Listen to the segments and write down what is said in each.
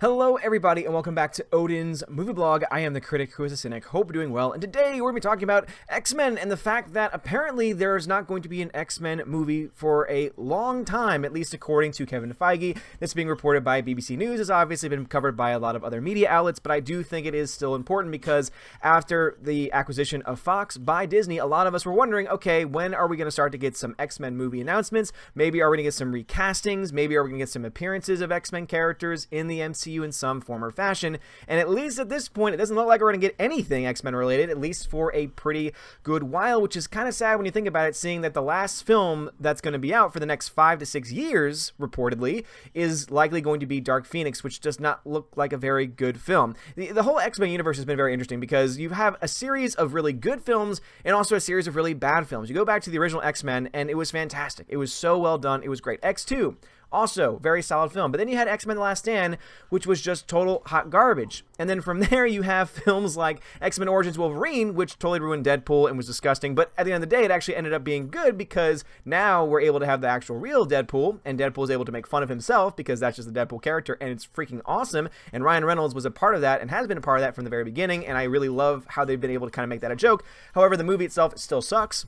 Hello everybody and welcome back to Odin's Movie Blog. I am the critic who is a cynic. Hope you're doing well. And today we're going to be talking about X-Men and the fact that apparently there is not going to be an X-Men movie for a long time, at least according to Kevin Feige. This being reported by BBC News has obviously been covered by a lot of other media outlets, but I do think it is still important because after the acquisition of Fox by Disney, a lot of us were wondering, okay, when are we going to start to get some X-Men movie announcements? Maybe are we going to get some recastings? Maybe are we going to get some appearances of X-Men characters in the MCU in some form or fashion? And at least at this point, it doesn't look like we're going to get anything X-Men related, at least for a pretty good while, which is kind of sad when you think about it, seeing that the last film that's going to be out for the next 5 to 6 years, reportedly, is likely going to be Dark Phoenix, which does not look like a very good film. The whole X-Men universe has been very interesting because you have a series of really good films and also a series of really bad films. You go back to the original X-Men and it was fantastic. It was so well done. It was great. X2, also, very solid film. But then you had X-Men The Last Stand, which was just total hot garbage. And then from there, you have films like X-Men Origins Wolverine, which totally ruined Deadpool and was disgusting. But at the end of the day, it actually ended up being good because now we're able to have the actual real Deadpool, and Deadpool is able to make fun of himself because that's just the Deadpool character, and it's freaking awesome. And Ryan Reynolds was a part of that and has been a part of that from the very beginning, and I really love how they've been able to kind of make that a joke. However, the movie itself still sucks.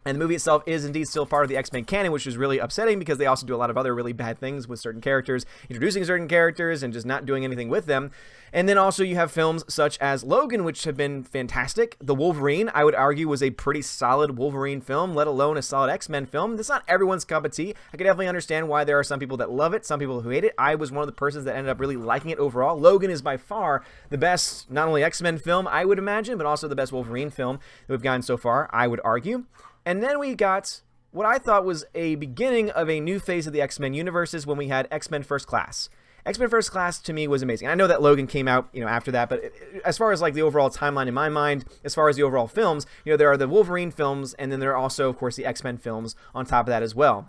And the movie itself is indeed still part of the X-Men canon, which is really upsetting because they also do a lot of other really bad things with certain characters, introducing certain characters and just not doing anything with them. And then also you have films such as Logan, which have been fantastic. The Wolverine, I would argue, was a pretty solid Wolverine film, let alone a solid X-Men film. That's not everyone's cup of tea. I can definitely understand why there are some people that love it, some people who hate it. I was one of the persons that ended up really liking it overall. Logan is by far the best, not only X-Men film, I would imagine, but also the best Wolverine film that we've gotten so far, I would argue. And then we got what I thought was a beginning of a new phase of the X-Men universes when we had X-Men First Class. X-Men First Class to me was amazing. I know that Logan came out, after that, but as far as like the overall timeline in my mind, as far as the overall films, there are the Wolverine films, and then there are also, of course, the X-Men films on top of that as well.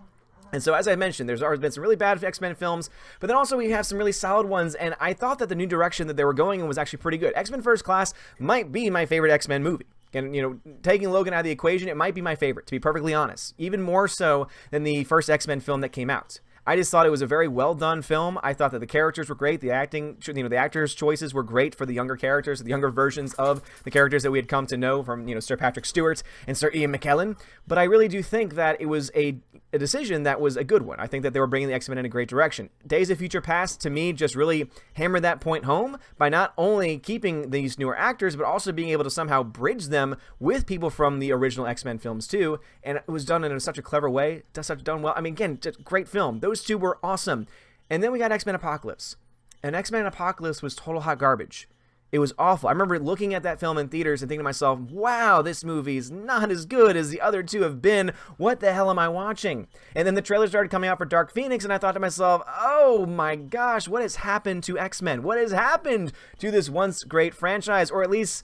And so, as I mentioned, there's already been some really bad X-Men films, but then also we have some really solid ones, and I thought that the new direction that they were going in was actually pretty good. X-Men First Class might be my favorite X-Men movie. And, taking Logan out of the equation, it might be my favorite, to be perfectly honest. Even more so than the first X-Men film that came out. I just thought it was a very well-done film. I thought that the characters were great. The acting, the actors' choices were great for the younger characters, the younger versions of the characters that we had come to know from, Sir Patrick Stewart and Sir Ian McKellen. But I really do think that it was a decision that was a good one. I think that they were bringing the X-Men in a great direction. Days of Future Past, to me, just really hammered that point home by not only keeping these newer actors, but also being able to somehow bridge them with people from the original X-Men films, too. And it was done in such a clever way, done well. I mean, again, just great film. Those two were awesome. And then we got X-Men Apocalypse. And X-Men Apocalypse was total hot garbage. It was awful. I remember looking at that film in theaters and thinking to myself, wow, this movie's not as good as the other two have been. What the hell am I watching? And then the trailer started coming out for Dark Phoenix, and I thought to myself, oh my gosh, what has happened to X-Men? What has happened to this once great franchise? Or at least,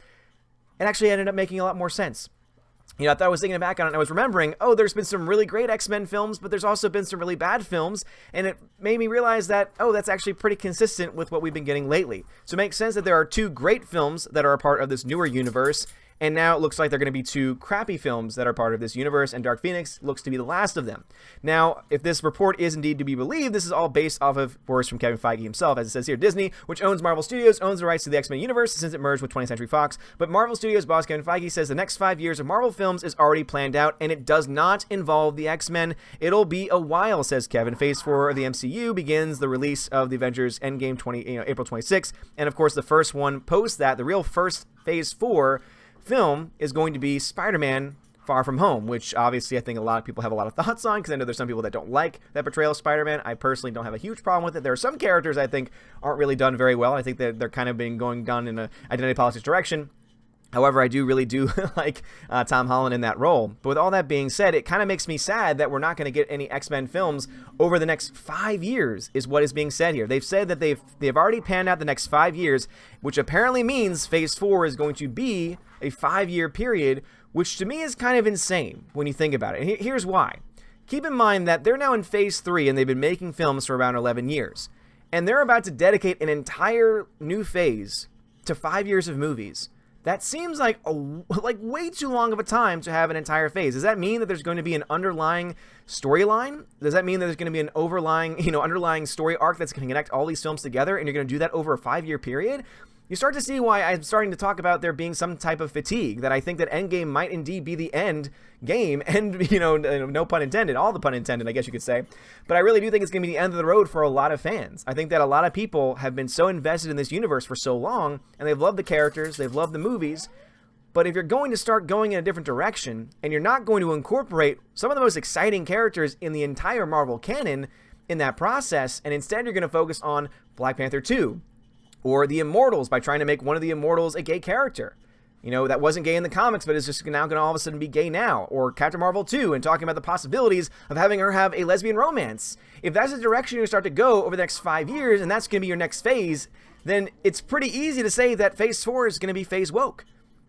it actually ended up making a lot more sense. I thought I was thinking back on it and I was remembering, oh, there's been some really great X-Men films, but there's also been some really bad films. And it made me realize that, oh, that's actually pretty consistent with what we've been getting lately. So it makes sense that there are two great films that are a part of this newer universe. And now it looks like they're going to be two crappy films that are part of this universe, and Dark Phoenix looks to be the last of them. Now, if this report is indeed to be believed, this is all based off of words from Kevin Feige himself. As it says here, Disney, which owns Marvel Studios, owns the rights to the X-Men universe since it merged with 20th Century Fox. But Marvel Studios boss Kevin Feige says the next 5 years of Marvel films is already planned out, and it does not involve the X-Men. It'll be a while, says Kevin. Phase 4 of the MCU begins the release of the Avengers Endgame April 26th. And of course, the first one post that, the real first Phase 4 film is going to be Spider-Man Far From Home, which obviously I think a lot of people have a lot of thoughts on because I know there's some people that don't like that portrayal of Spider-Man. I personally don't have a huge problem with it. There are some characters I think aren't really done very well. I think that they're kind of being going down in an identity politics direction. However, I really do like Tom Holland in that role. But with all that being said, it kind of makes me sad that we're not going to get any X-Men films over the next 5 years, is what is being said here. They've said that they've already panned out the next 5 years, which apparently means Phase 4 is going to be a 5-year period, which to me is kind of insane when you think about it. And here's why. Keep in mind that they're now in Phase 3 and they've been making films for around 11 years. And they're about to dedicate an entire new phase to 5 years of movies. that seems like way too long of a time to have an entire phase. Does that mean that there's going to be an underlying storyline? Does that mean that there's going to be an underlying story arc that's going to connect all these films together, and you're going to do that over a 5-year period? You start to see why I'm starting to talk about there being some type of fatigue, that I think that Endgame might indeed be the end game, and, no pun intended, all the pun intended, I guess you could say. But I really do think it's going to be the end of the road for a lot of fans. I think that a lot of people have been so invested in this universe for so long, and they've loved the characters, they've loved the movies, but if you're going to start going in a different direction, and you're not going to incorporate some of the most exciting characters in the entire Marvel canon in that process, and instead you're going to focus on Black Panther 2, or the Immortals by trying to make one of the Immortals a gay character. That wasn't gay in the comics, but is just now going to all of a sudden be gay now. Or Captain Marvel 2, and talking about the possibilities of having her have a lesbian romance. If that's the direction you start to go over the next 5 years, and that's going to be your next phase, then it's pretty easy to say that Phase 4 is going to be Phase Woke.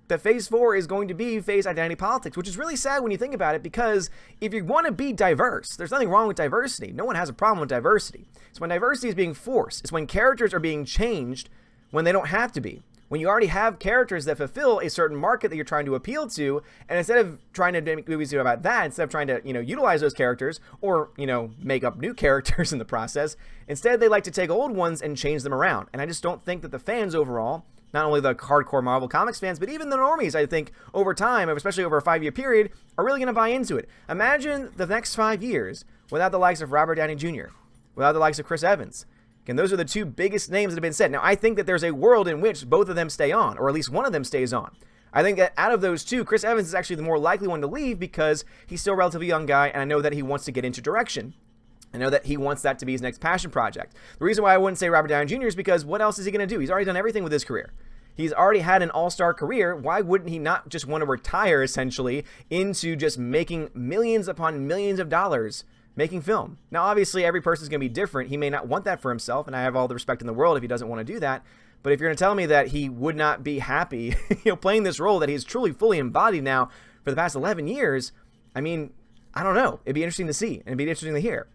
That Phase 4 is going to be Phase Identity Politics, which is really sad when you think about it, because if you want to be diverse, there's nothing wrong with diversity. No one has a problem with diversity. It's when diversity is being forced. It's when characters are being changed when they don't have to be. When you already have characters that fulfill a certain market that you're trying to appeal to, and instead of trying to make movies about that, instead of trying to, utilize those characters, or, make up new characters in the process, instead they like to take old ones and change them around. And I just don't think that the fans overall, not only the hardcore Marvel Comics fans, but even the normies, I think, over time, especially over a 5-year period, are really going to buy into it. Imagine the next 5 years without the likes of Robert Downey Jr., without the likes of Chris Evans. And those are the two biggest names that have been said. Now, I think that there's a world in which both of them stay on, or at least one of them stays on. I think that out of those two, Chris Evans is actually the more likely one to leave, because he's still a relatively young guy, and I know that he wants to get into direction. I know that he wants that to be his next passion project. The reason why I wouldn't say Robert Downey Jr. is because what else is he going to do? He's already done everything with his career. He's already had an all-star career. Why wouldn't he not just want to retire, essentially, into just making millions upon millions of dollars making film? Now, obviously, every person's going to be different. He may not want that for himself, and I have all the respect in the world if he doesn't want to do that. But if you're going to tell me that he would not be happy, playing this role that he's truly fully embodied now for the past 11 years, I mean, I don't know. It'd be interesting to see, and it'd be interesting to hear.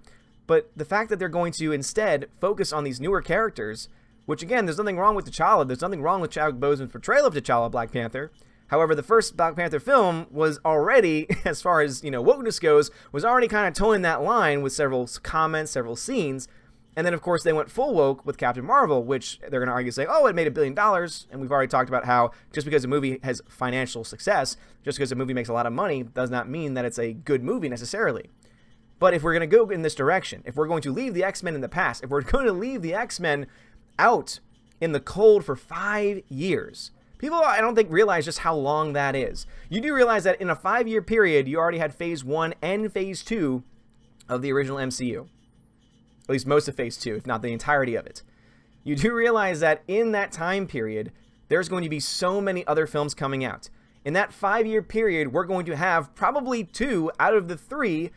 But the fact that they're going to instead focus on these newer characters, which, again, there's nothing wrong with T'Challa. There's nothing wrong with Chadwick Boseman's portrayal of T'Challa, Black Panther. However, the first Black Panther film was already, as far as, wokeness goes, was already kind of towing that line with several comments, several scenes. And then, of course, they went full woke with Captain Marvel, which they're going to argue, say, oh, it made $1 billion. And we've already talked about how just because a movie has financial success, just because a movie makes a lot of money, does not mean that it's a good movie necessarily. But if we're going to go in this direction, if we're going to leave the X-Men in the past, if we're going to leave the X-Men out in the cold for 5 years, people, I don't think, realize just how long that is. You do realize that in a 5-year period, you already had Phase 1 and Phase 2 of the original MCU. At least most of Phase 2, if not the entirety of it. You do realize that in that time period, there's going to be so many other films coming out. In that 5-year period, we're going to have probably 2 out of the 3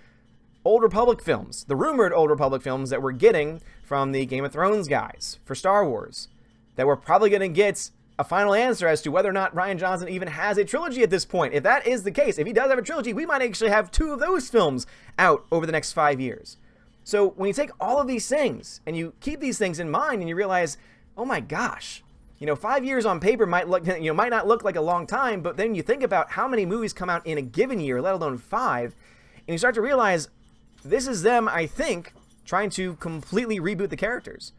Old Republic films. The rumored Old Republic films that we're getting from the Game of Thrones guys for Star Wars. That we're probably going to get a final answer as to whether or not Rian Johnson even has a trilogy at this point. If that is the case, if he does have a trilogy, we might actually have 2 of those films out over the next 5 years. So when you take all of these things and you keep these things in mind and you realize, oh my gosh, 5 years on paper might not look like a long time, but then you think about how many movies come out in a given year, let alone 5, and you start to realize this is them, I think, trying to completely reboot the characters.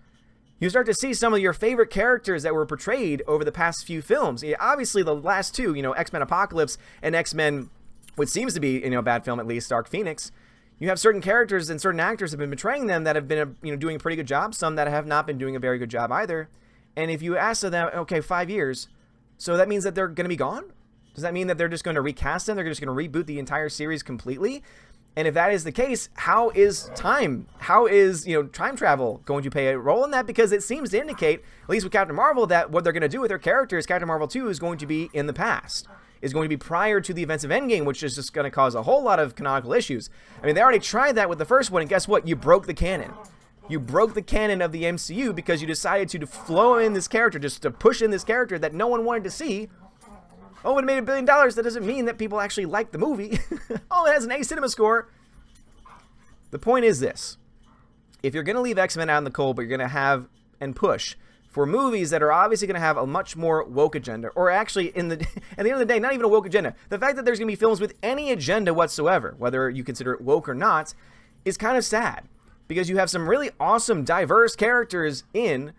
You start to see some of your favorite characters that were portrayed over the past few films. Obviously, the last 2, X-Men Apocalypse and X-Men, what seems to be, a bad film at least, Dark Phoenix. You have certain characters and certain actors have been portraying them that have been, doing a pretty good job. Some that have not been doing a very good job either. And if you ask them, okay, 5 years, so that means that they're going to be gone? Does that mean that they're just going to recast them? They're just going to reboot the entire series completely? And if that is the case, how is time? How is, time travel going to play a role in that? Because it seems to indicate, at least with Captain Marvel, that what they're going to do with their characters, Captain Marvel 2, is going to be in the past. Is going to be prior to the events of Endgame, which is just going to cause a whole lot of canonical issues. I mean, they already tried that with the first one, and guess what? You broke the canon. You broke the canon of the MCU because you decided to flow in this character, just to push in this character that no one wanted to see. Oh, it made $1 billion. That doesn't mean that people actually like the movie. Oh, it has an A cinema score. The point is this. If you're going to leave X-Men out in the cold, but you're going to have and push for movies that are obviously going to have a much more woke agenda, or actually, at the end of the day, not even a woke agenda. The fact that there's going to be films with any agenda whatsoever, whether you consider it woke or not, is kind of sad, because you have some really awesome, diverse characters in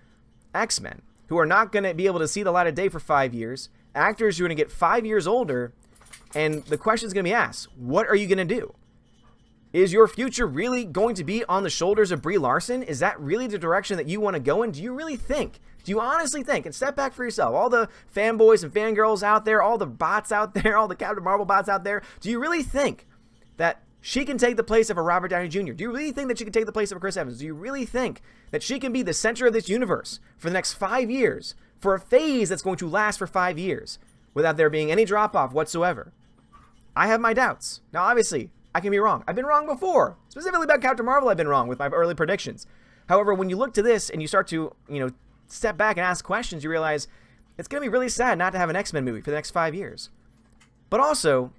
X-Men who are not going to be able to see the light of day for 5 years, actors who are going to get 5 years older, and the question is going to be asked, what are you going to do? Is your future really going to be on the shoulders of Brie Larson? Is that really the direction that you want to go in? Do you really think, do you honestly think, and step back for yourself, all the fanboys and fangirls out there, all the bots out there, all the Captain Marvel bots out there, do you really think that she can take the place of a Robert Downey Jr.? Do you really think that she can take the place of a Chris Evans? Do you really think that she can be the center of this universe for the next 5 years, for a phase that's going to last for 5 years, without there being any drop-off whatsoever? I have my doubts. Now, obviously, I can be wrong. I've been wrong before. Specifically about Captain Marvel, I've been wrong with my early predictions. However, when you look to this and you start to, step back and ask questions, you realize it's going to be really sad not to have an X-Men movie for the next 5 years. But also,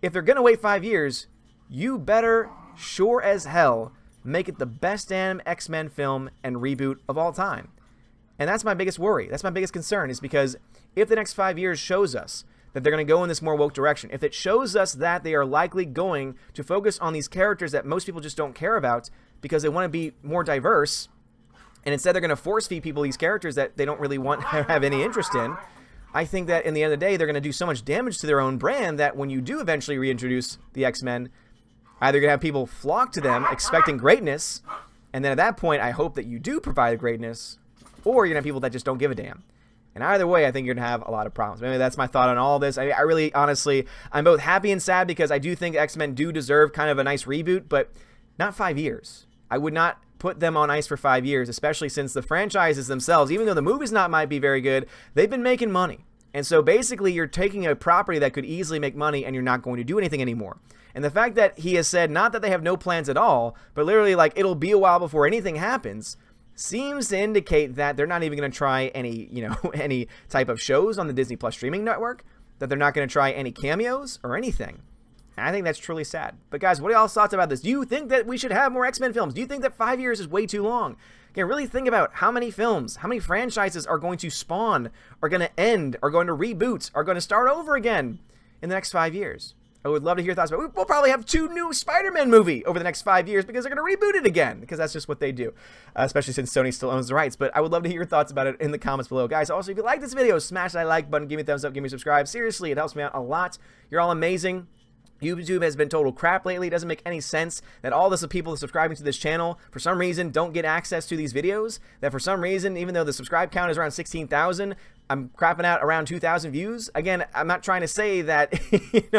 if they're going to wait 5 years, you better sure as hell make it the best damn X-Men film and reboot of all time. And that's my biggest worry. That's my biggest concern, is because if the next 5 years shows us that they're going to go in this more woke direction, if it shows us that they are likely going to focus on these characters that most people just don't care about because they want to be more diverse, and instead they're going to force feed people these characters that they don't really want to have any interest in, I think that in the end of the day, they're going to do so much damage to their own brand that when you do eventually reintroduce the X-Men, either you're going to have people flock to them expecting greatness, and then at that point, I hope that you do provide greatness, or you're going to have people that just don't give a damn. And either way, I think you're going to have a lot of problems. Maybe that's my thought on all this. I really, honestly, I'm both happy and sad because I do think X-Men do deserve kind of a nice reboot, but not 5 years. I would not put them on ice for 5 years, especially since the franchises themselves, even though the movies might be very good, they've been making money. And so basically, you're taking a property that could easily make money and you're not going to do anything anymore. And the fact that he has said, not that they have no plans at all, but literally like it'll be a while before anything happens, seems to indicate that they're not even going to try any, any type of shows on the Disney Plus streaming network, that they're not going to try any cameos or anything. And I think that's truly sad. But guys, what are y'all's thoughts about this? Do you think that we should have more X-Men films? Do you think that 5 years is way too long? Again, really think about how many films, how many franchises are going to spawn, are going to end, are going to reboot, are going to start over again in the next 5 years. I would love to hear your thoughts about it. We'll probably have 2 new Spider-Man movies over the next 5 years because they're going to reboot it again, because that's just what they do, especially since Sony still owns the rights. But I would love to hear your thoughts about it in the comments below. Guys, also, if you like this video, smash that like button, give me a thumbs up, give me a subscribe. Seriously, it helps me out a lot. You're all amazing. YouTube has been total crap lately. It doesn't make any sense that all this people subscribing to this channel for some reason don't get access to these videos. That for some reason, even though the subscribe count is around 16,000, I'm crapping out around 2,000 views. Again, I'm not trying to say that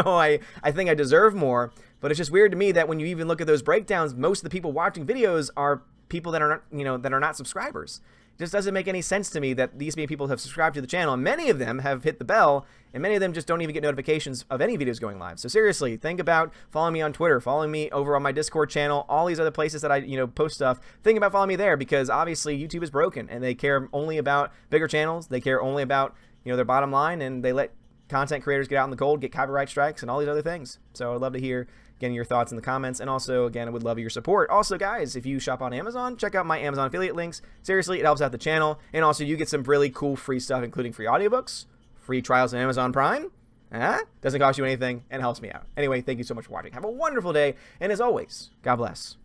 I think I deserve more, but it's just weird to me that when you even look at those breakdowns, most of the people watching videos are people that are not, that are not subscribers. It just doesn't make any sense to me that these many people have subscribed to the channel, and many of them have hit the bell, and many of them just don't even get notifications of any videos going live. So seriously, think about following me on Twitter, following me over on my Discord channel, all these other places that I, post stuff. Think about following me there, because obviously YouTube is broken, and they care only about bigger channels. They care only about, their bottom line, and they let content creators get out in the cold, get copyright strikes, and all these other things. So I'd love to hear, again, your thoughts in the comments, and also, again, I would love your support. Also, guys, if you shop on Amazon, check out my Amazon affiliate links. Seriously, it helps out the channel, and also you get some really cool free stuff, including free audiobooks, free trials on Amazon Prime. Doesn't cost you anything, and helps me out. Anyway, thank you so much for watching. Have a wonderful day, and as always, God bless.